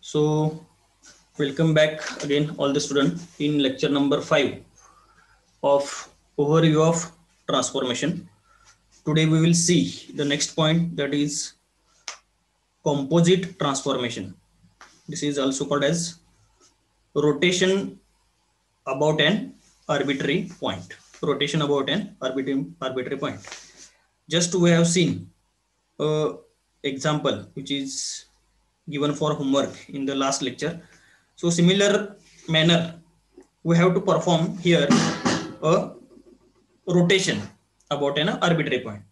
So, welcome back again, all the students, in lecture number 5 of overview of transformation. Today we will see the next point, that is composite transformation. This is also called as rotation about an arbitrary point. Rotation about an arbitrary point. Just we have seen a example which is given for homework in the last lecture. So similar manner we have to perform here a rotation about an arbitrary point.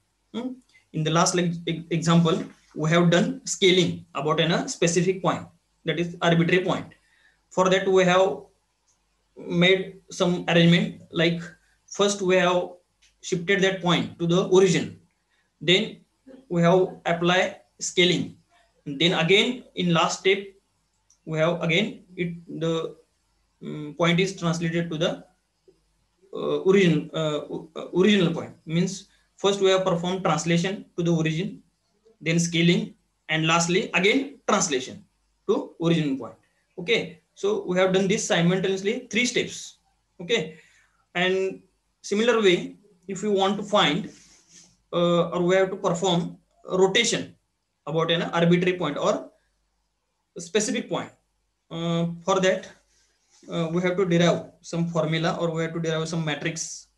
In the last example we have done scaling about a specific point, that is arbitrary point. For that we have made some arrangement, like first we have shifted that point to the origin, then we have apply scaling, and then again in last step we have again the point is translated to the original point. Means first we have performed translation to the origin, then scaling, and lastly again translation to origin point. Okay, so we have done this simultaneously 3 steps. Okay, and similar way if you want to find or we have to perform rotation about an arbitrary point or a specific point, for that we have to derive some formula or we have to derive some matrix.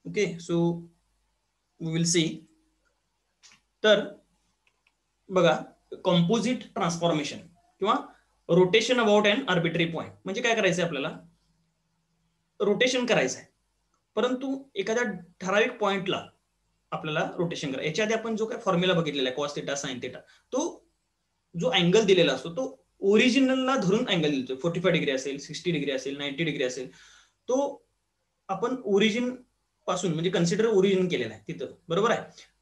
Okay, so we will see. तर बघा, composite transformation किंवा rotation about an arbitrary point म्हणजे काय करायचं आहे, आपल्याला rotation करायचं आहे, परंतु एखाद्या ठराविक पॉइंटला आपल्याला रोटेशन करायचं. याच्या आधी आपण जो काय फॉर्म्युला बघितलेला आहे कॉस थिटा साइन थिटा, तो जो अँगल दिलेला असतो तो ओरिजिनलला धरून अँगल दिलतो. 45 डिग्री असेल, 60 डिग्री असेल, 90 डिग्री असेल, तो आपण ओरिजिन पासून म्हणजे कन्सिडर ओरिजिन केलेला आहे तिथं, बरोबर आहे.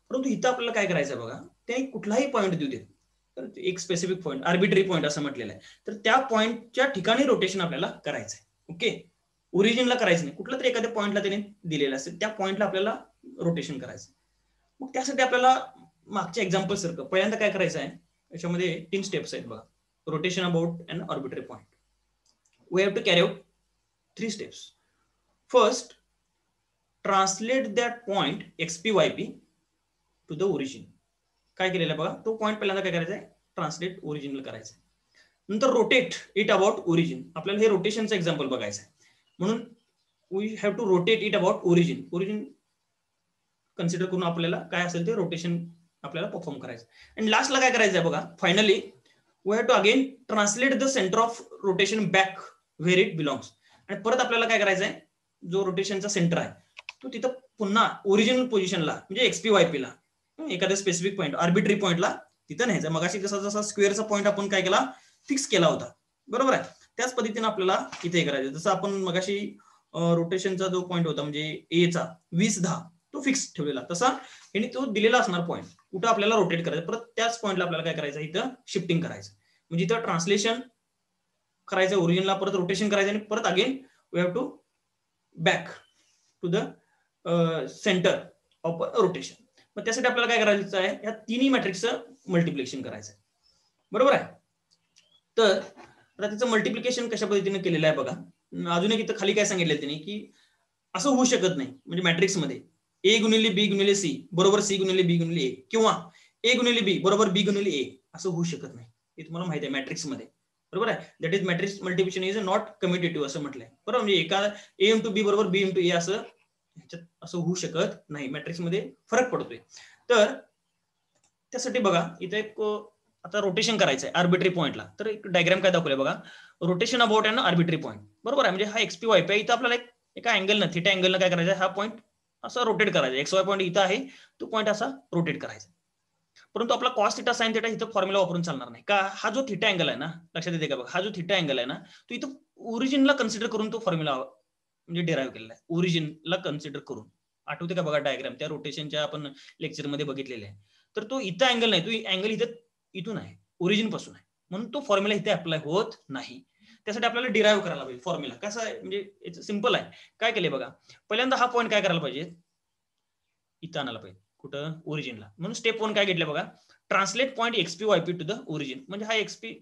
परंतु इथं आपल्याला काय करायचं बघा, ते कुठलाही पॉईंट देऊ देत, तर एक स्पेसिफिक पॉईंट आर्बिट्ररी पॉईंट असं म्हटलेलं आहे, तर त्या पॉईंटच्या ठिकाणी रोटेशन आपल्याला करायचं आहे. ओके, ओरिजिनला करायचं नाही, कुठल्या तरी एखाद्या पॉईंटला त्याने दिलेलं असेल त्या पॉईंटला आपल्याला रोटेशन करायचं. मग त्यासाठी आपल्याला मागच्या एक्झाम्पल सारखं पहिल्यांदा काय करायचं आहे, याच्यामध्ये 3 स्टेप्स आहेत बघा. Rotation about an arbitrary point, we have to carry out 3 steps. First, translate that point XPYP to the origin. काय केलेलं आहे बघा, तो पॉइंट पहिल्यांदा काय करायचा आहे, ट्रान्सलेट ओरिजिनल करायचं आहे. नंतर रोटेट इट अबाउट ओरिजिन. आपल्याला हे रोटेशनचं एक्झाम्पल बघायचं आहे, म्हणून we have to rotate it about origin. Origin consider करून आपल्याला काय असेल ते रोटेशन आपल्याला परफॉर्म करायचं. आणि लास्टला काय करायचं आहे बघा, finally we have to again translate the centre of rotation back where it belongs. आणि परत आपल्याला काय करायचं आहे, जो रोटेशनचा सेंटर आहे तो तिथं पुन्हा ओरिजिनल पोझिशनला म्हणजे XPYP ला, एखाद्या स्पेसिफिक पॉईंट आर्बिट्ररी पॉईंटला तिथं न्यायचं. मगाशी जसा जसा स्क्वेअरचा पॉईंट आपण काय केला, फिक्स केला होता, बरोबर आहे, त्याच पद्धतीने आपल्याला इथे करायचं. जसं आपण मगाशी रोटेशनचा जो पॉईंट होता म्हणजे A चा 20-10 तो फिक्स ठेवलेला, तसा आणि तो दिलेला असणार पॉईंट कुठं आपल्याला रोटेट करायचं, परत त्याच पॉईंटला आपल्याला काय करायचं, इथं शिफ्टिंग करायचं. म्हणजे इथं ट्रान्सलेशन करायचं ओरिजिनला, परत रोटेशन करायचं, आणि परत again we have to back to the centre of rotation. मग त्यासाठी आपल्याला काय करायचं आहे, या तिन्ही मॅट्रिक्सचं मल्टिप्लिकेशन करायचं आहे, बरोबर आहे. तर आता त्याचं मल्टिप्लिकेशन कशा पद्धतीने केलेलं आहे बघा. अजून एक इथं खाली काय सांगितलं त्यांनी, की असं होऊ शकत नाही, म्हणजे मॅट्रिक्स मध्ये A गुणिले B गुणिले C बरोबर C गुणिले B गुणिले A, किंवा A गुणिले B बरोबर B गुणिले A असं होऊ शकत नाही. हे तुम्हाला माहिती आहे मॅट्रिक्स मध्ये, बरोबर आहे. That is matrix multiplication is not commutative असं म्हटलंय, बरोबर. म्हणजे एका A इंटू B बरोबर B इंटू A असं होऊ शकत नाही, मॅट्रिक्स मध्ये फरक पडतोय. तर त्यासाठी बघा इथे एक आता रोटेशन करायचं आहे आर्बिट्ररी पॉईंटला, तर एक डायग्राम काय दाखवलंय बघा, rotation about an arbitrary point, बरोबर आहे. म्हणजे हा XPYP आहे, इथं आपल्याला एका अँगलनं थिटा अँगलनं काय करायचं, हा पॉईंट असा रोटेट करायचा. XY पॉईंट इथं आहे, तो पॉईंट असा रोटेट करायचा. परंतु आपला कॉस थिटा साइन थिटा इथं फॉर्म्युला वापरून चालणार नाही का. हा जो थिटा अँगल आहे ना, लक्षात येते का बघा, हा जो थिटा अँगल आहे ना, तो इथं ओरिजिनला कन्सिडर करून तो फॉर्म्युला म्हणजे डिराईव्ह केलेला आहे, ओरिजिनला कन्सिडर करून. आठवते का बघा डायग्राम त्या रोटेशनच्या आपण लेक्चरमध्ये बघितलेले आहे. तर तो इथं अँगल नाही, तो अँगल इथून आहे, ओरिजिन पासून आहे, म्हणून तो फॉर्म्युला इथे अप्लाय होत नाही. त्यासाठी आपल्याला डिराईव्ह करायला पाहिजे फॉर्म्युला. कसा आहे म्हणजे सिंपल आहे. काय केले बघा, पहिल्यांदा हा पॉईंट काय करायला पाहिजे, इथं आणायला पाहिजे. कुठं ओरिजिनला. म्हणून स्टेप 1 काय घेतलं बघा, translate point XP YP to the origin. म्हणजे हा एक्सपी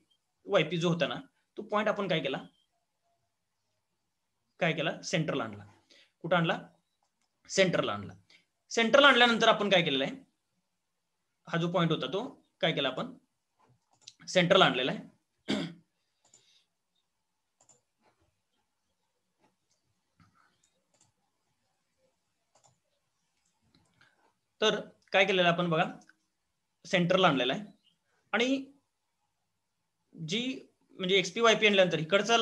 वायपी जो होता ना तो पॉईंट आपण काय केला सेंटरला आणला. कुठं आणला? सेंटरला आणला. सेंटरला आणल्यानंतर आपण काय केलेलं आहे, हा जो पॉईंट होता तो काय केला आपण सेंटरला आणलेला आहे. तर काय केलेलं आपण बघा, सेंटरला आणलेला आहे आणि जी म्हणजे एक्सपी वायपी आणल्यानंतर इकडचा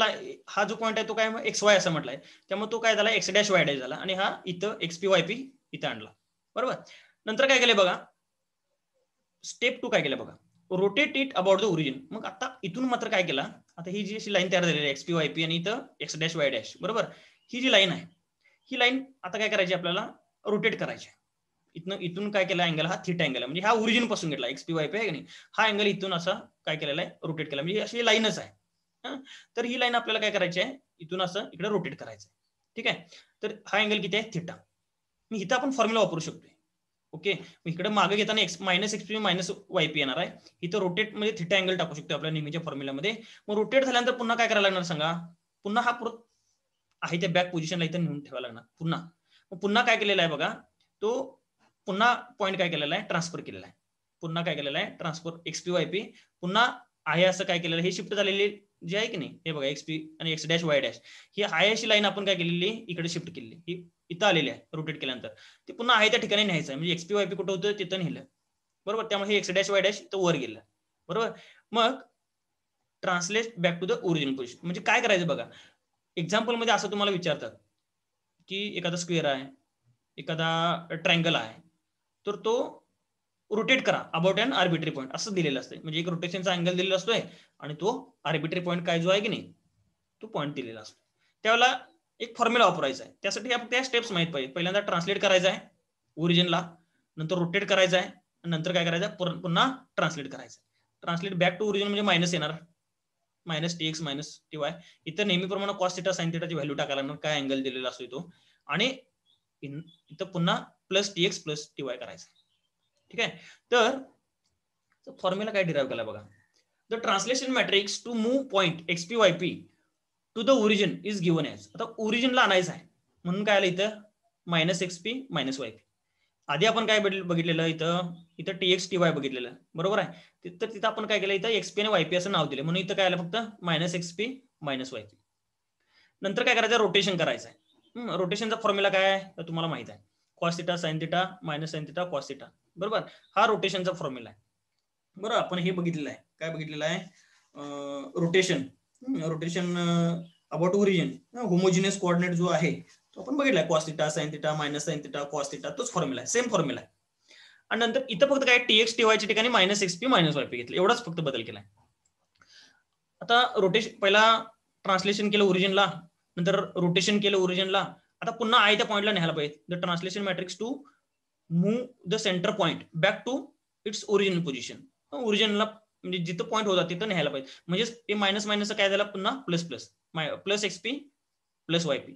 हा जो पॉईंट आहे तो काय एक्स वाय असं म्हटलंय, त्यामुळे तो काय झाला एक्स डॅश वाय डॅश झाला आणि हा इथं एक्सपी वायपी इथं आणला. बरोबर. नंतर काय केलंय बघा, स्टेप 2 काय केलं बघा, rotate it about the origin. मग आता इथून मात्र काय केला, आता ही जी अशी लाईन तयार झालेली आहे एक्सपी वायपी आणि इथं एक्स डॅश वाय डॅश. बरोबर. ही जी लाईन आहे ही लाईन आता काय करायची आपल्याला, रोटेट करायची. इथून काय केला अँगल, हा थीटा अँगल म्हणजे हा ओरिजिन पासून घेतला एक्सपी वायपी आहे की नाही, हा अँगल इथून असा काय केलेला आहे रोटेट केला, म्हणजे अशी लाईनच आहे. तर ही लाईन आपल्याला काय करायची आहे, इथून असं इकडे रोटेट करायचं. ठीक आहे. तर हा अँगल किती आहे, थीटा. मी इथं आपण फॉर्म्युला वापरू शकतोय. ओके. इकडे मागे घेताना मायनस एक्सपी मायनस वायपी येणार आहे, इथं रोटेट म्हणजे थीटा अँगल टाकू शकतो आपल्या नेहमीच्या फॉर्म्युल्यामध्ये. मग रोटेट झाल्यानंतर पुन्हा काय करायला लागणार सांगा, पुन्हा हा आहे त्या बॅक पोझिशनला इथं नेऊन ठेवायला लागणार. पुन्हा काय केलेलं आहे बघा, तो पुन्हा पॉईंट काय केलेला आहे ट्रान्सफर केलेला आहे. पुन्हा काय केलेलं आहे ट्रान्सफर एक्सपी वायपी पुन्हा आहे असं काय केलेलं, हे शिफ्ट झालेली जे आहे की नाही हे बघा एक्सपी आणि एक्स डॅश वाय डॅश, ही आहे अशी लाईन आपण काय केलेली इकडे शिफ्ट केलेली, ही इथं आलेली आहे रोटेट केल्यानंतर. ते पुन्हा आहे त्या ठिकाणी न्यायचं आहे, म्हणजे एक्सपी वायपी कुठं होतं तिथं नेलं. बरोबर. त्यामुळे एक्स डॅश वाय डॅश इथं वर गेलं. बरोबर. मग translate back to the original position. म्हणजे काय करायचं बघा, एक्झाम्पल मध्ये असं तुम्हाला विचारतात की एखादा स्क्वेअर आहे, एखादा ट्रायंगल आहे, तर तो रोटेट करा अबाउट अन आर्बिट्री पॉईंट असं दिलेलं असतं. म्हणजे एक रोटेशनचा अँगल दिलेला असतोय आणि तो आर्बिट्री पॉईंट काय जो आहे की नाही तो पॉईंट दिलेला असतो. त्यावेळेला एक फॉर्म्युला वापरायचा आहे. त्यासाठी त्या स्टेप्स माहित पाहिजे. पहिल्यांदा ट्रान्सलेट करायचं आहे ओरिजिनला, नंतर रोटेट करायचं आहे, नंतर काय करायचं पुन्हा ट्रान्सलेट करायचं. ट्रान्सलेट बॅक टू ओरिजिन म्हणजे मायनस येणार, minus T x minus T Y. इथं नेहमीप्रमाणे कॉस थिटा साइन थिटाची व्हॅल्यू टाकायला लागणार, काय अँगल दिलेला असतो तो, आणि इथं पुन्हा plus T X plus T Y करायचं. ठीक आहे. तर फॉर्म्युला काय डिराइव्ह केला बघा, the translation matrix to move point XP YP to the origin is given as. आता ओरिजिनला आणायचं आहे म्हणून काय आलं इथं मायनस एक्सपी मायनस वायपी. आधी आपण काय बघितलेलं इथं टी एक्स टी वाय बघितलेलं. बरोबर आहे. तर तिथं आपण काय केलं, इथं एक्सपी आणि वायपी असं नाव दिलं, म्हणून इथं काय आलं फक्त मायनस एक्सपी मायनस वायपी. नंतर काय करायचं, रोटेशन करायचं आहे. रोटेशनचा फॉर्म्युला काय आहे तुम्हाला माहित आहे, cos theta sine theta minus sine theta cos theta. बरोबर. हा रोटेशनचा फॉर्म्युला आहे. बरोबर. आपण हे बघितलेलं आहे, काय बघितलेलं आहे, rotation about origin homogeneous coordinate जो आहे तो आपण बघितलाय, cos theta sine theta minus sine theta cos theta, तोच फॉर्म्युला आहे, सेम फॉर्म्युला आहे. आणि नंतर इथं फक्त काय टी एक्स टी वायच्या ठिकाणी मायनस एक्सपी मायनस वायपी घेतलं, एवढाच फक्त बदल केलाय. आता रोटेशन पहिला ट्रान्सलेशन केलं ओरिजिनला, नंतर रोटेशन केलं ओरिजिनला, आता पुन्हा आहे त्या पॉईंटला न्यायला पाहिजे. The translation matrix to move the centre point back to its original position. ओरिजिनला म्हणजे जिथं पॉईंट होता तिथं न्यायला पाहिजे. म्हणजे ते मायनस मायनस काय झालं पुन्हा plus plus plus XP plus YP.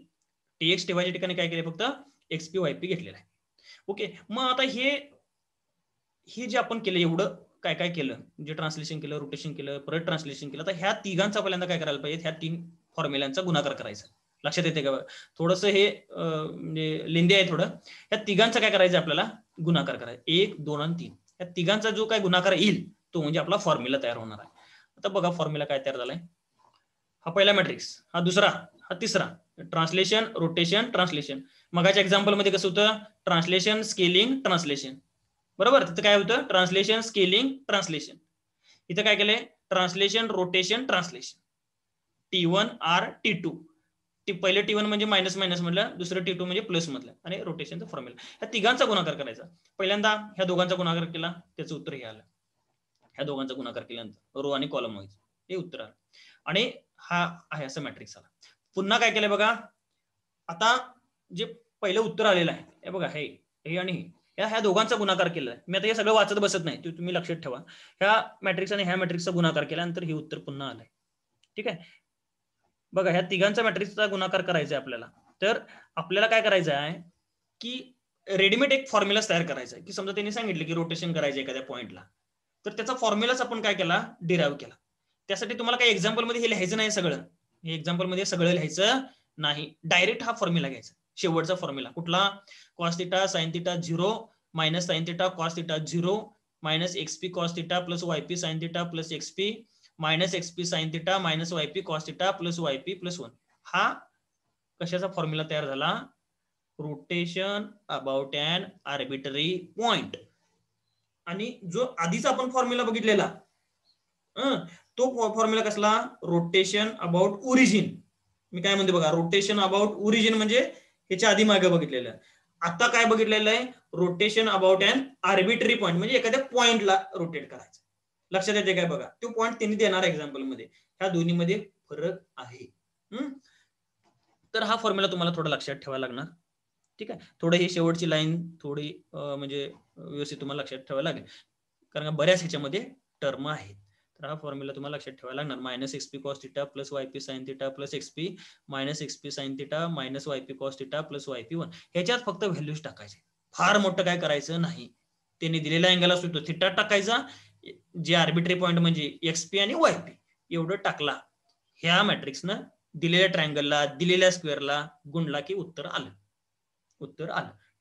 T X T वायच्या ठिकाणी काय केलं फक्त एक्सपी वायपी घेतलेलं आहे. ओके. मग आता हे जे आपण केलं एवढं काय काय केलं, जे ट्रान्सलेशन केलं रोटेशन केलं परत ट्रान्सलेशन केलं, तर ह्या तिघांचा पहिल्यांदा काय करायला पाहिजे, ह्या 3 फॉर्म्युलांचा गुणाकार करायचा. लक्षात येते का? थोडंसं हे म्हणजे लेंदी आहे थोडं. ह्या तिघांचा काय करायचं आपल्याला गुणाकार करायचा, 1 2 आणि 3. या तिघांचा जो काय गुणाकार येईल तो म्हणजे आपला फॉर्म्युला तयार होणार आहे. आता बघा फॉर्म्युला काय तयार झालाय, हा पहिला मॅट्रिक्स, हा दुसरा, हा तिसरा, ट्रान्सलेशन रोटेशन ट्रान्सलेशन. मगाच्या एक्झाम्पल मध्ये कसं होतं, ट्रान्सलेशन स्केलिंग ट्रान्सलेशन. बरोबर. तिथं काय होतं ट्रान्सलेशन स्केलिंग ट्रान्सलेशन. इथं काय केलंय translation rotation translation. T1 R T2. पहिले T1 म्हणजे मायनस मायनस मधलं, दुसरं T2 म्हणजे प्लस मधलं, आणि रोटेशनचा फॉर्म्युला. ह्या तिघांचा गुणाकार करायचा. पहिल्यांदा ह्या दोघांचा गुणाकार केला, त्याचं उत्तर हे आलं. ह्या दोघांचा गुणाकार केल्यानंतर रो आणि कॉलम वाईज हे उत्तर आलं, आणि हा आहे असं मॅट्रिक्स आला. पुन्हा काय केलंय बघा, आता जे पहिलं उत्तर आलेलं आहे हे बघा, हे आणि ह्या दोघांचा गुणाकार केला. मी आता हे सगळं वाचत बसत नाही, तुम्ही लक्षात ठेवा. ह्या मॅट्रिक्स आणि ह्या मॅट्रिक्सचा गुणाकार केल्यानंतर हे उत्तर पुन्हा आलंय. ठीक आहे. बघा ह्या तिघांचा मॅट्रिक्सचा गुणाकार करायचा आहे आपल्याला. तर आपल्याला काय करायचं आहे की रेडीमेड एक फॉर्म्युला तयार करायचा आहे, की समजा त्यांनी सांगितलं की रोटेशन करायचं एखाद्या पॉइंटला, तर त्याचा फॉर्म्युलाच आपण काय केला, डिराईव्ह केला. त्यासाठी तुम्हाला काही एक्झाम्पल मध्ये हे लिहायचं नाही सगळं, हे एक्झाम्पल मध्ये सगळं लिहायचं नाही, डायरेक्ट हा फॉर्म्युला घ्यायचा, शेवटचा फॉर्म्युला कुठला, cos theta sine theta 0 minus sine theta cos theta 0 minus XP cos theta plus YP sine theta plus XP minus XP sine theta minus YP cos theta plus YP plus 1. हा कशाचा formula तयार झाला, rotation about an arbitrary point. आणि जो आधीचा आपण formula बघितलेला तो फॉर्म्युला कसला, रोटेशन अबाउट ओरिजिन. मी काय म्हणते बघा, रोटेशन अबाउट ओरिजिन म्हणजे ह्याच्या आधी मागे बघितलेलं. आता काय बघितलेलं आहे, rotation about an arbitrary point, म्हणजे एखाद्या पॉइंटला रोटेट करायचं. लक्षात येते काय बघा, तो पॉइंट त्यांनी देणार एक्झाम्पल मध्ये, ह्या दोन्ही मध्ये फरक आहे. तर हा फॉर्म्युला तुम्हाला थोडा लक्षात ठेवायला लागणार. ठीक आहे, थोडं ही शेवटची लाईन थोडी म्हणजे व्यवस्थित तुम्हाला लक्षात ठेवायला लागेल, कारण बऱ्याच ह्याच्यामध्ये टर्म आहेत. तर हा फॉर्म्युला तुम्हाला लक्षात ठेवायला लागणार, minus XP cos theta plus YP sine theta plus XP minus XP sine theta minus YP cos theta plus YP 1. ह्याच्यात फक्त व्हॅल्यूज टाकायचे, फार मोठं काय करायचं नाही. त्यांनी दिलेला अँगल असतो तो थिटा टाकायचा, जे आर्बिट्री पॉइंट म्हणजे एक्सपी आणि वायपी एवढं टाकला, ह्या मॅट्रिक्सनं दिलेल्या ट्रायंगलला दिलेल्या स्क्वेअरला गुणला की उत्तर आलं.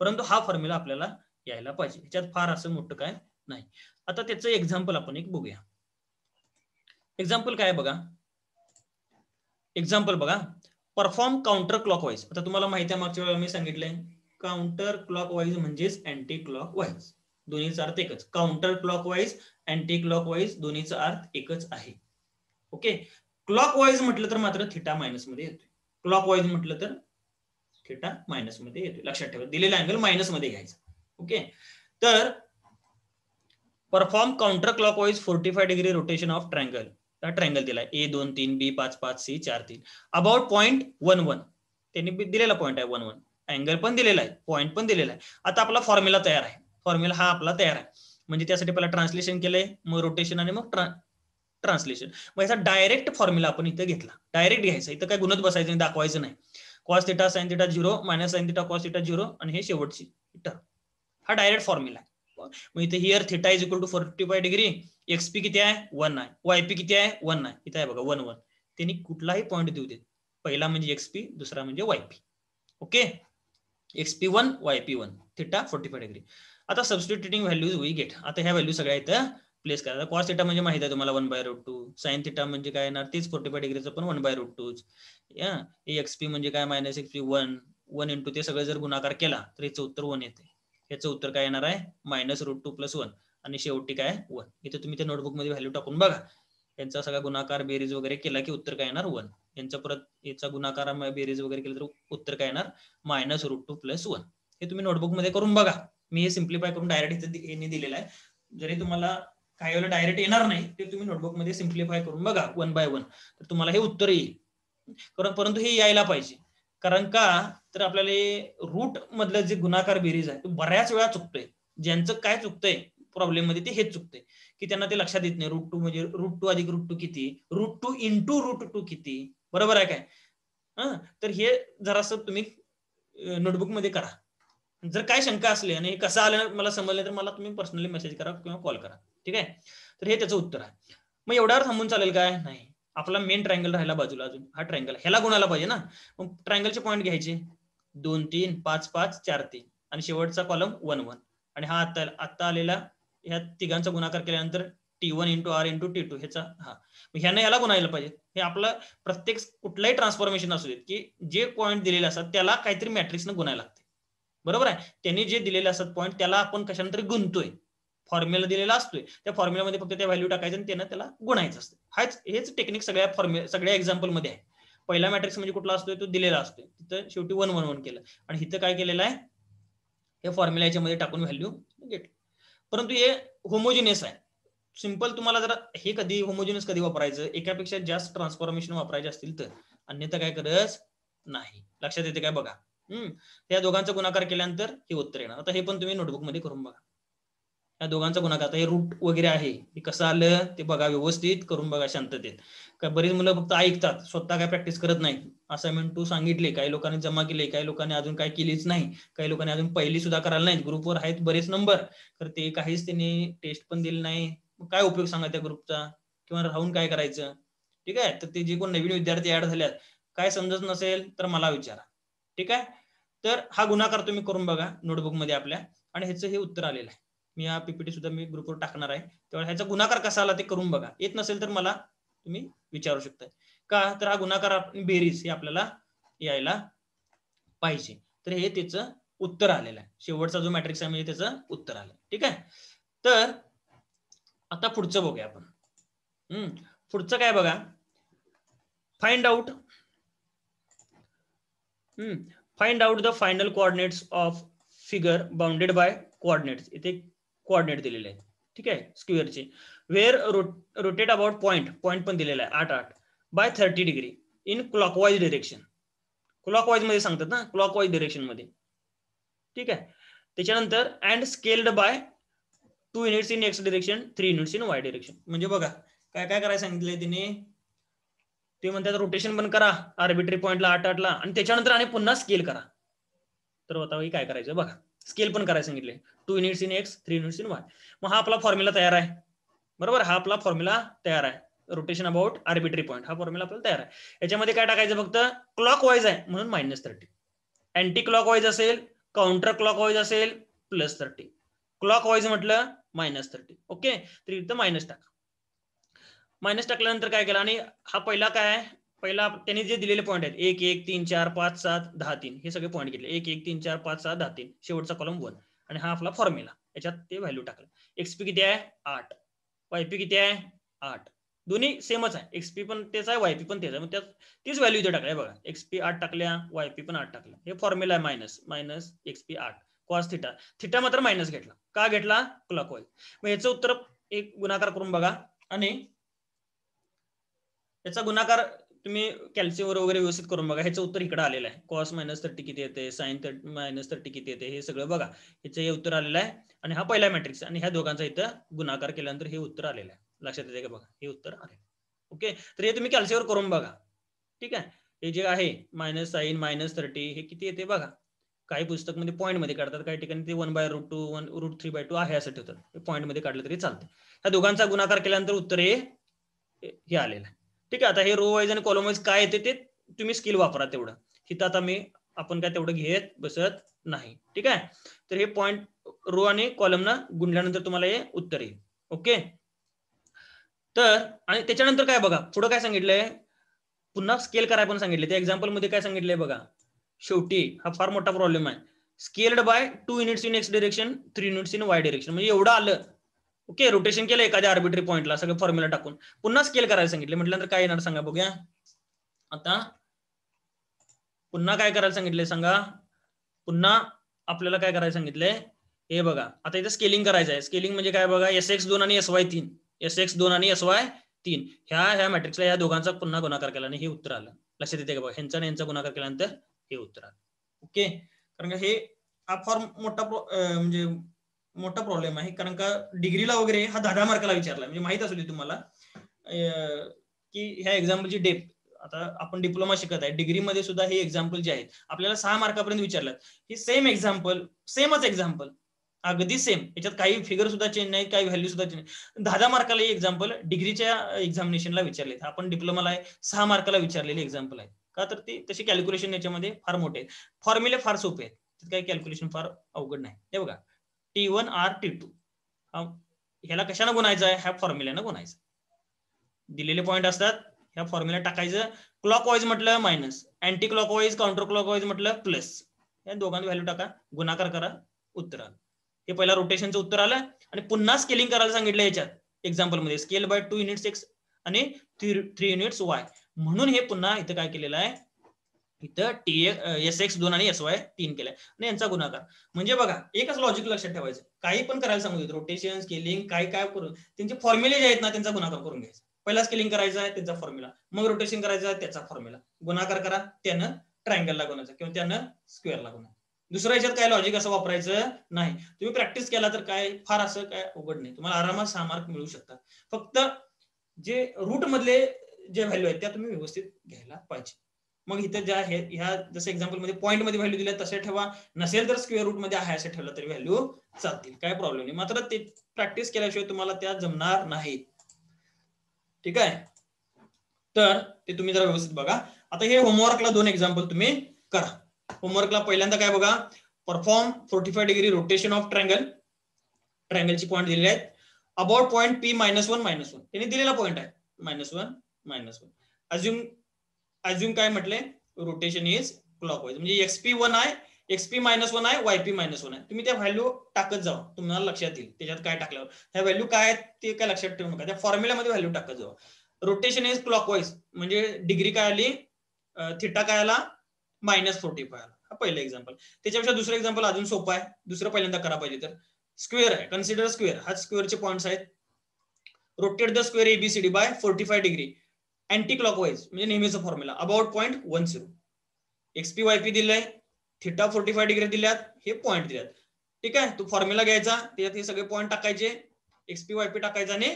परंतु हा फॉर्म्युला आपल्याला यायला पाहिजे, ह्याच्यात फार असं मोठं काय नाही. आता त्याचं एक्झाम्पल आपण एक बघूया. एक्झाम्पल काय बघा, एक्झाम्पल बघा, परफॉर्म काउंटर क्लॉकवाईज. आता तुम्हाला माहिती आहे, मागच्या वेळेला मी सांगितलंय काउंटर क्लॉकवाईज म्हणजेच अँटी क्लॉकवाईज, दोन्हीचा अर्थ एकच. काउंटर क्लॉकवाईज अँटी क्लॉकवाईज दोन्हीचा अर्थ एकच आहे. ओके, क्लॉकवाईज म्हटलं तर मात्र थिटा मायनस मध्ये येतोय, क्लॉकवाईज म्हटलं तर थिटा मायनस मध्ये येतोय. लक्षात ठेवा, दिलेला अँगल मायनस मध्ये घ्यायचा. ओके, तर perform counter clockwise 45 degree rotation of triangle. Triangle दिलाय A2 3 B5 5 C4 3 about point 1 1. त्यांनी दिलेला पॉइंट आहे 1 1, अँगल पण दिलेला आहे, पॉइंट पण दिलेला आहे. आता आपला फॉर्म्युला तयार आहे, फॉर्म्युला हा आपला तयार आहे. म्हणजे त्यासाठी पहिला ट्रान्सलेशन केलंय, मग रोटेशन आणि मग ट्रान्सलेशन. मग याचा डायरेक्ट फॉर्म्युला आपण इथं घेतला, डायरेक्ट घ्यायचा, इथं काय गुणत बसायचं नाही, दाखवायचं नाही. Cos theta sine theta 0 minus sine theta cos theta 0 आणि हे शेवटची टर्म, हा डायरेक्ट फॉर्म्युला आहे. मग इथे here theta is equal to 45 degree, XP किती आहे 1 आहे, वायपी किती आहे 1 आहे, इथे आहे बघा 1 1. त्यांनी कुठलाही पॉइंट देऊ देत, पहिला म्हणजे एक्सपी, दुसरा म्हणजे YP. Okay, XP 1 YP 1, theta 45 degree. आता सबस्टिट्युटिंग व्हॅल्यूज वी गेट. आता ह्या व्हॅल्यू सगळ्या इथं प्लेस करायचा. कॉस थिटा म्हणजे माहिती आहे तुम्हाला 1/√2, साइन थिटा म्हणजे काय येणार तेच 45 डिग्रीचं पण 1/√2. एक्सपी म्हणजे काय मायनस एक्सपी 1 इंटू ते सगळं जर गुणाकार केला तर याचं उत्तर 1 येते. याचं उत्तर काय येणार आहे -√2 + 1 आणि शेवटी काय 1. इथे तुम्ही त्या नोटबुक मध्ये व्हॅल्यू टाकून बघा, यांचा सगळा गुणाकार बेरीज वगैरे केला की उत्तर काय येणार 1. यांचा परत याचा गुणाकार बेरीज वगैरे केलं तर उत्तर काय येणार -√2 + 1. हे तुम्ही नोटबुक मध्ये करून बघा. मी हे सिम्प्लिफाय करून डायरेक्ट इथे दिलेलं आहे. जरी तुम्हाला काही वेळेला डायरेक्ट येणार नाही, ते तुम्ही नोटबुक मध्ये सिम्प्लिफाय करून बघा 1 बाय 1, तर तुम्हाला हे उत्तर येईल. परंतु हे यायला पाहिजे, कारण का तर आपल्याला रूट मधलं जे गुणाकार बेरीज आहे तो बऱ्याच वेळा चुकतोय. ज्यांचं काय चुकतंय प्रॉब्लेम मध्ये ते हेच चुकतंय, की त्यांना ते लक्षात येत नाही √2 म्हणजे √2 अधिक √2 किती, √2 इंटू √2 किती, बरोबर आहे काय. तर हे जरासं तुम्ही नोटबुक मध्ये करा. जर काय शंका असली आणि कसं आलं मला समजलं तर मला तुम्ही पर्सनली मेसेज करा किंवा कॉल करा. ठीक आहे, तर हे त्याचं उत्तर आहे. मग एवढ्यावर थांबून चालेल काय नाही, आपला मेन ट्रायंगल राहिला बाजूला, अजून हा ट्रायंगल ह्याला गुणाला पाहिजे ना. मग ट्रायंगलचे पॉईंट घ्यायचे 2 3 5 5 4 3 आणि शेवटचा कॉलम 1 1 आणि हा आता आलेला ह्या तिघांचा गुणाकार केल्यानंतर T1 into R into T2 ह्याचा हा, ह्यानं याला गुणायला पाहिजे. हे आपलं प्रत्येक कुठलाही ट्रान्सफॉर्मेशन असू देत की जे पॉईंट दिलेले असतात त्याला काहीतरी मॅट्रिक्सनं गुणायला लागते, बरोबर आहे. त्यांनी जे दिलेले असतात पॉईंट त्याला आपण कशानंतर गुणतोय, फॉर्म्युला दिलेला असतोय त्या फॉर्म्युलामध्ये फक्त त्या व्हॅल्यू टाकायचं आणि त्यानं त्याला गुणायचं असतं. हेच टेक्निक सगळ्या एक्झाम्पल मध्ये आहे. पहिला मॅट्रिक्स म्हणजे कुठला असतोय तो दिलेला असतोय, तिथं शेवटी 1 1 1 केलं आणि इथं काय केलेलं आहे हे फॉर्म्युला याच्यामध्ये टाकून व्हॅल्यू घेतली. परंतु हे होमोजिनियस आहे. सिंपल तुम्हाला जरा हे कधी होमोजिनियस कधी वापरायचं, एकापेक्षा जास्त ट्रान्सफॉर्मेशन वापरायचे असतील तर, अन्यथा काय गरज नाही. लक्षात येते काय बघा. या दोघांचा गुणाकार केल्यानंतर हे उत्तर येणार. आता हे पण तुम्ही नोटबुक मध्ये करून बघा. या दोघांचा गुणाकार. आता हे रूट वगैरे आहे, हे कसं आलं ते बघा, व्यवस्थित करून बघा शांततेत. काय बरीच मुलं फक्त ऐकतात, स्वतः काय प्रॅक्टिस करत नाही. असाइनमेंट 2 सांगितले, काही लोकांनी जमा केले, काही लोकांनी अजून काय केलीच नाही, काही लोकांनी अजून पहिली सुद्धा करायला नाही. ग्रुपवर आहेत बरेच नंबर, तर ते काहीच त्यांनी टेस्ट पण दिली नाही. काय उपयोग सांगा त्या ग्रुपचा, किंवा राहून काय करायचं. ठीक आहे. तर ते जे कोण नवीन विद्यार्थी ऍड झाल्यात, काय समजत नसेल तर मला विचारा. ठीक आहे. तर हा गुणाकार तुम्ही करून बघा नोटबुक मध्ये आपल्या, आणि ह्याचं हे उत्तर आलेलं आहे. मी हा पीपीटी सुद्धा मी ग्रुपवर टाकणार आहे, तेव्हा ह्याचा गुणाकार कसा आला ते करून बघा. येत नसेल तर मला तुम्ही विचारू शकता. का तर हा गुणाकार बेरीज हे आपल्याला यायला पाहिजे. तर हे त्याचं उत्तर आलेलं आहे. शेवटचा जो मॅट्रिक्स आहे म्हणजे त्याचं उत्तर आलं. ठीक आहे. तर आता पुढचं बघूया आपण. पुढचं काय बघा, find out the final coordinates of figure bounded by coordinates. इथे कोऑर्डिनेट दिलेले आहेत. ठीक आहे, स्क्वेअरचे. वेअर रोटेट अबाउट पॉइंट पण दिलेला आहे 8 by 30 degree in clockwise direction. Clockwise मध्ये सांगतात ना, क्लॉकवाईज डिरेक्शन मध्ये. ठीक आहे. त्याच्यानंतर and scaled by 2 units in X direction, 3 units in Y direction. म्हणजे बघा काय काय करायला सांगितलंय तिने. ते म्हणतात रोटेशन पण करा आर्बिट्ररी पॉइंटला 8 ला, आणि त्याच्यानंतर आणि पुन्हा स्केल करा. तर आता काय करायचं बघा, स्केल पण करायला सांगितले. 2 units in x, 3 units in Y. मग हा आपला फॉर्म्युला तयार आहे. बरोबर, हा आपला फॉर्म्युला तयार आहे. रोटेशन अबाउट आर्बिट्ररी पॉइंट, हा फॉर्म्युला आपल्याला तयार आहे. याच्यामध्ये काय टाकायचं, फक्त क्लॉक वाईज आहे म्हणून -30, अँटी क्लॉक वाईज असेल, काउंटर क्लॉक वाईज असेल +30, क्लॉक वाईज म्हटलं -30. ओके, तर इथं मायनस टाका. मायनस टाकल्यानंतर काय केलं, आणि हा पहिला काय आहे, पहिला त्यांनी जे दिलेले पॉईंट आहेत 1 1 3 4 5 7 10 3, हे सगळे पॉईंट घेतले. 1 1 3 4 5 6 10 3, शेवटचा कॉलम 1, आणि हा आपला फॉर्म्युला. याच्यात ते व्हॅल्यू टाकलं. एक्सपी किती आहे 8, वायपी किती आहे 8, दोन्ही सेमच आहे. एक्सपी पण तेच आहे, वायपी पण तेच आहे. मग त्यात तीच व्हॅल्यू इथे टाकल्या बघा. एक्सपी 8 टाकल्या, वायपी पण 8 टाकल्या. हे फॉर्म्युला आहे minus XP 8 cos theta. Theta मात्र मायनस घेतला. का घेतला, क्लॉकवाईज. मग याचं उत्तर एक गुणाकार करून बघा, आणि याचा गुणाकार तुम्ही कॅल्सीवर वगैरे व्यवस्थित करून बघा. ह्याचं उत्तर इकडे आलेलं आहे. कॉस -30 किती येते, साइन -30 किती येते, हे सगळं बघा. ह्याचं हे उत्तर आलेलं आहे. आणि हा पहिला मॅट्रिक्स, आणि ह्या दोघांचा इथं गुणाकार केल्यानंतर हे उत्तर आलेलं आहे. लक्षात येते का बघा, हे उत्तर आले. ओके, तर हे तुम्ही कॅल्सीवर करून बघा. ठीक आहे. हे जे आहे -sin -30 हे किती येते बघा. काही पुस्तक मध्ये पॉईंट मध्ये काढतात, काही ठिकाणी ते 1/√2 √3/2 आहे असं ठेवतात. पॉईंट मध्ये काढलं तरी चालतं. ह्या दोघांचा गुणाकार केल्यानंतर उत्तर हे आलेलं आहे. ठीक आहे. आता हे रो वाईज आणि कॉलम वाईज काय येते ते तुम्ही स्किल वापरा तेवढं. इथं आता आपण काय तेवढं घेत बसत नाही. ठीक आहे. तर हे पॉईंट रो आणि कॉलमना गुणल्यानंतर तुम्हाला हे उत्तर येईल. ओके, तर आणि त्याच्यानंतर काय बघा, पुढे काय सांगितलंय, पुन्हा स्केल करायला पण सांगितले. त्या एक्झाम्पल मध्ये काय सांगितलंय बघा, शेवटी हा फार मोठा प्रॉब्लेम आहे. Scaled by 2 units in X direction, 3 units in Y direction. म्हणजे एवढं आलं. ओके, रोटेशन केलं एखाद्या आर्बिट्ररी पॉइंटला सगळं फॉर्म्युला टाकून, पुन्हा स्केल करायला सांगितले. म्हटल्यानंतर काय येणार सांगा बघूया. आता पुन्हा काय करायला सांगितलंय सांगा. पुन्हा आपल्याला काय करायला सांगितलंय, हे बघा. आता इथं स्केलिंग करायचं आहे. स्केलिंग म्हणजे काय बघा, SX2 आणि SY3, SX2 आणि SY3 ह्या मॅट्रिक्सला ह्या दोघांचा पुन्हा गुणाकार केला आणि हे उत्तर आलं. लक्षात येते का बघा, ह्यांचा आणि यांचा गुणाकार केल्यानंतर हे उत्तर आलं. ओके, कारण का हे हा फॉर्म म्हणजे मोठा प्रॉब्लेम आहे. कारण का डिग्रीला वगैरे हा 10 मार्काला विचारला. म्हणजे माहित असू दे तुम्हाला की ह्या एक्झाम्पलची डेप्थ. आता आपण डिप्लोमा शिकत आहे, डिग्रीमध्ये सुद्धा हे एक्झाम्पल जे आहेत आपल्याला 6 मार्कापर्यंत विचारलं. ही सेम एक्झाम्पल, सेमच एक्झाम्पल, अगदी सेम. याच्यात काही फिगर सुद्धा चेंज नाही, काही व्हॅल्यू सुद्धा चेंज नाही. 10 मार्काला एक्झाम्पल डिग्रीच्या एक्झामिनेशनला विचारले. आपण डिप्लोमाला आहे 6 मार्काला विचारलेले एक्झाम्पल आहे. का तर ते तशी कॅल्क्युलेशन याच्यामध्ये फार मोठे आहेत. फॉर्म्युले फार सोपे आहेत, काही कॅल्क्युलेशन फार अवघड नाही. हे बघा, T1 R T2 ह्याला कशाने गुणायचं आहे, ह्या फॉर्म्युल्यानं गुणायचं. दिलेले पॉईंट असतात, ह्या फॉर्म्युला टाकायचं. क्लॉक वाईज म्हटलं minus, anti clock wise counter clock wise म्हटलं प्लस. या दोघांची व्हॅल्यू टाका, गुणाकार करा, उत्तर आलं. हे पहिला रोटेशनचं उत्तर आलं. आणि पुन्हा स्केलिंग करायला सांगितलं याच्यात एक्झाम्पल मध्ये. स्केल बाय 2 युनिट्स एक्स आणि 3 युनिट्स वाय. म्हणून हे पुन्हा इथं काय केलेलं आहे, इथं SX2 आणि SY3 केलंय आणि यांचा गुणाकार. म्हणजे बघा, एकच लॉजिक लक्षात ठेवायचं. काही पण करायला सांगू देत, रोटेशन स्केलिंग काय करून त्यांचे फॉर्म्युले जे आहेत ना त्यांचा गुणाकार करून घ्यायचा. पहिला स्केलिंग करायचा आहे त्याचा फॉर्म्युला, मग रोटेशन करायचा आहे त्याचा फॉर्म्युला, गुणाकार करा, त्यानं ट्रायंगलला गुणायचा किंवा त्यानं स्क्वेअरला गुणायचा. दुसऱ्या ह्याच्यात काय लॉजिक असं वापरायचं नाही. तुम्ही प्रॅक्टिस केला तर काय फार असं काय अवघड नाही, तुम्हाला आरामात 6 मार्क मिळू शकतात. फक्त जे रूट मधले जे व्हॅल्यू आहेत त्या तुम्ही व्यवस्थित घ्यायला पाहिजे. मग इथं ज्या ह्या जसं एक्झाम्पल मध्ये पॉईंट मध्ये व्हॅल्यू दिल्या तसे ठेवा, नसेल तर स्क्वेअर रूट मध्ये आहे असं ठेवलं तरी व्हॅल्यू चालतील, काय प्रॉब्लेम नाही. मात्र ते प्रॅक्टिस केल्याशिवाय तुम्हाला त्या जमणार नाही. ठीक आहे, तर ते तुम्ही जरा व्यवस्थित बघा. आता हे होमवर्कला 2 एक्झाम्पल तुम्ही करा. होमवर्कला पहिल्यांदा काय बघा, perform 45 degree rotation of triangle. ट्रायंगलची पॉईंट दिलेले आहेत. अबाउट पॉईंट P -1 -1 त्यांनी दिलेला पॉईंट आहे -1 -1. अज्युम काय म्हटले, रोटेशन इज क्लॉकवाईज, म्हणजे XP1 आहे, XP -1 आहे, YP -1 आहे. तुम्ही त्या व्हॅल्यू टाकत जावा, तुम्हाला लक्षात येईल त्याच्यात काय टाकल्यावर ह्या व्हॅल्यू काय ते काय लक्षात ठेवू नका, त्या फॉर्म्युलामध्ये व्हॅल्यू टाकत जावा. रोटेशन इज क्लॉकवाईज म्हणजे डिग्री काय आली, थिटा काय आला -45 आला. हा पहिलं एक्झाम्पल. त्याच्यापेक्षा दुसरं एक्झाम्पल अजून सोपं आहे, दुसरं पहिल्यांदा करा पाहिजे तर. स्क्वेअर आहे, कन्सिडर स्क्वेअर, हा स्क्वेअरचे पॉईंट्स आहेत. Rotate the square ABCD by 45 degree anti clockwise म्हणजे नेहमीचा formula about point 10. XP YP दिलंय, थिटा 45 डिग्री दिल्यात, हे पॉईंट दिल्यात. ठीक आहे, तो फॉर्म्युला घ्यायचा, त्याच्यात हे सगळे पॉईंट टाकायचे, XP YP टाकायचा आणि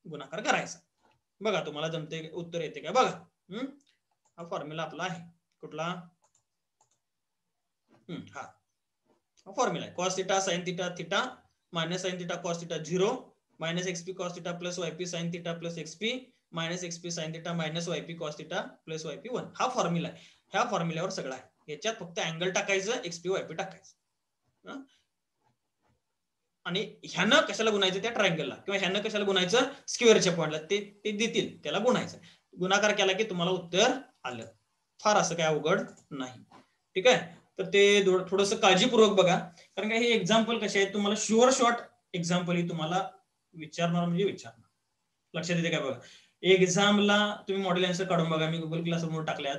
गुणाकार करायचा. बघा तुम्हाला जमते, उत्तर येते काय बघा. हा फॉर्म्युला आपला आहे, कुठला, हा फॉर्म्युला आहे. Cos theta sine theta theta minus sine theta cos theta 0 minus XP cos theta plus YP sign theta plus XP minus XP sign theta minus YP cos theta plus YP 1. हा formula आहे. ह्या फॉर्म्युल्यावर सगळं आहे. याच्यात फक्त angle टाकायचं, XP YP टाकायचं. आणि ह्यानं कशाला गुणायचं, त्या ट्रायंगलला, किंवा ह्यानं कशाला गुणायचं, स्क्वेअरच्या पॉईंटला, ते देतील त्याला गुणायचं. गुणाकार केला की तुम्हाला उत्तर आलं. फार असं काय अवघड नाही. ठीक आहे, तर ते थोडंसं काळजीपूर्वक बघा, कारण काय हे एक्झाम्पल कसे आहेत, तुम्हाला शुअर शॉर्ट एक्झाम्पल ही तुम्हाला विचारणार म्हणजे विचारणार. लक्षात येते काय बघा. एक्झामला तुम्ही मॉडेल आन्सर काढून बघा, मी गुगल क्लासरूमवर टाकल्यात,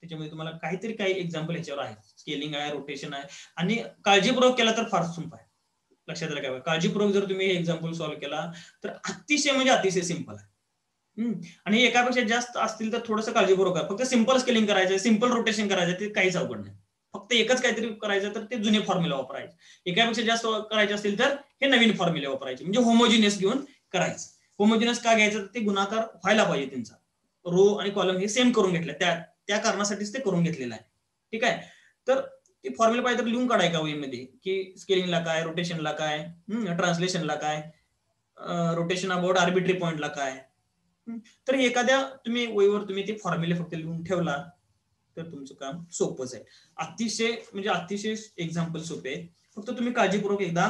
त्याच्यामध्ये तुम्हाला काहीतरी काही एक्झाम्पल ह्याच्यावर आहे, स्केलिंग आहे, रोटेशन आहे, आणि काळजीपूर्वक केला तर फार सोपं आहे. लक्षात आलं काय, काळजीपूर्वक जर तुम्ही हे एक्झाम्पल सॉल्व्ह केला तर अतिशय म्हणजे अतिशय सिंपल आहे. आणि एकापेक्षा जास्त असतील तर थोडंसं काळजीपूर्वक करा. फक्त सिंपल स्केलिंग करायचं, सिंपल रोटेशन करायचं, ते काहीच अवघड नाही. फक्त एकच काहीतरी करायचं तर ते जुने फॉर्म्युला वापरायचे. एकापेक्षा जास्त करायचे असतील तर हे नवीन फॉर्म्युले वापरायचे, म्हणजे होमोजिनियस घेऊन करायचं. होमोजिनियस का घ्यायचं, तर ते गुणाकार व्हायला पाहिजे, त्यांचा रो आणि कॉलम हे सेम करून घेतलं, त्या कारणासाठीच ते करून घेतलेलं आहे. ठीक आहे, तर ते फॉर्म्युला पाहिजे तर लिहून काढाय का वहीमध्ये, की स्केलिंगला काय, रोटेशनला काय, ट्रान्सलेशनला काय, रोटेशन अबाउट आर्बिट्री पॉईंटला काय. तर एखाद्या तुम्ही वहीवर तुम्ही ते फॉर्म्युले फक्त लिहून ठेवला तर तुमचं काम सोपंच आहे. अतिशय म्हणजे अतिशय एक्झाम्पल सोपे आहे. फक्त तुम्ही काळजीपूर्वक एकदा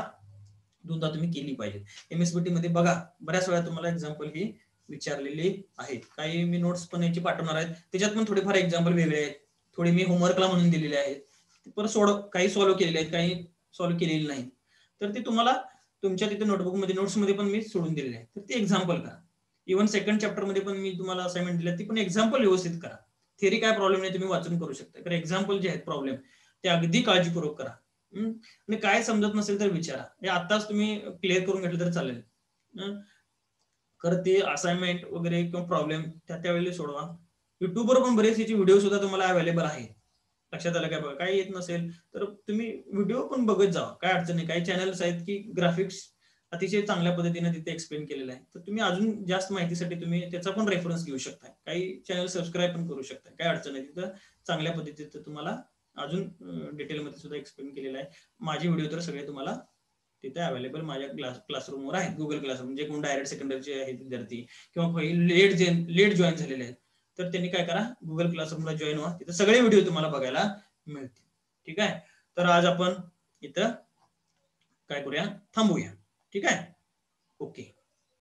दोनदा तुम्ही केली पाहिजे. MSBT मध्ये बघा, बऱ्याच वेळा तुम्हाला एक्झाम्पल ही विचारलेली आहेत. काही मी नोट्स पण याची पाठवणार आहेत, त्याच्यात पण थोडेफार एक्झाम्पल वेगळे आहेत, थोडे मी होमवर्कला म्हणून दिलेले आहेत. परत काही सॉल्व्ह केलेले आहेत, काही सॉल्व्ह केलेले नाही. तर ते तुम्हाला तुमच्या तिथे नोटबुक मध्ये, नोट्स मध्ये पण मी सोडून दिलेले आहे, तर ते एक्झाम्पल करा. इव्हन सेकंड चॅप्टर मध्ये पण मी तुम्हाला असाइनमेंट दिली, ती पण एक्झाम्पल व्यवस्थित करा. थेरी काय प्रॉब्लेम नाही, तुम्ही वाचून करू शकता. तर एक्झाम्पल जे आहेत प्रॉब्लेम ते अगदी काळजीपूर्वक करा. आणि काय समजत नसेल तर विचारा, हे आताच तुम्ही क्लिअर करून घेतलं तर चालेल. खरं ते असाइनमेंट वगैरे किंवा प्रॉब्लेम त्यावेळी सोडवा. युट्यूबवर पण बरेच याचे व्हिडिओ सुद्धा तुम्हाला अवेलेबल आहेत. लक्षात आलं काय बघा, काय येत नसेल तर तुम्ही व्हिडिओ पण बघत जा, काय अडचण नाही. काही चॅनल्स आहेत की ग्राफिक्स अतिशय चांगल्या पद्धतीने तिथे एक्सप्लेन केलेलं आहे, तर तुम्ही अजून जास्त माहितीसाठी तुम्ही त्याचा पण रेफरन्स घेऊ शकता. काही चॅनल सबस्क्राईब पण करू शकता, काय अडचण नाही. तिथं चांगल्या पद्धतीचं तुम्हाला अजून डिटेलमध्ये सुद्धा एक्सप्लेन केलेलं आहे. माझे व्हिडिओ तर सगळे तुम्हाला तिथे अवेलेबल माझ्या क्लासरूमवर आहेत. गुगल क्लासरूम, जे कोण डायरेक्ट सेकंडरीचे आहेत विद्यार्थी किंवा लेट जॉईन झालेले आहेत, तर त्यांनी काय करा, गुगल क्लासरूमला जॉईन व्हा, तिथे सगळे व्हिडिओ तुम्हाला बघायला मिळतील. ठीक आहे, तर आज आपण इथं काय करूया, थांबूया. ठीक आहे, ओके.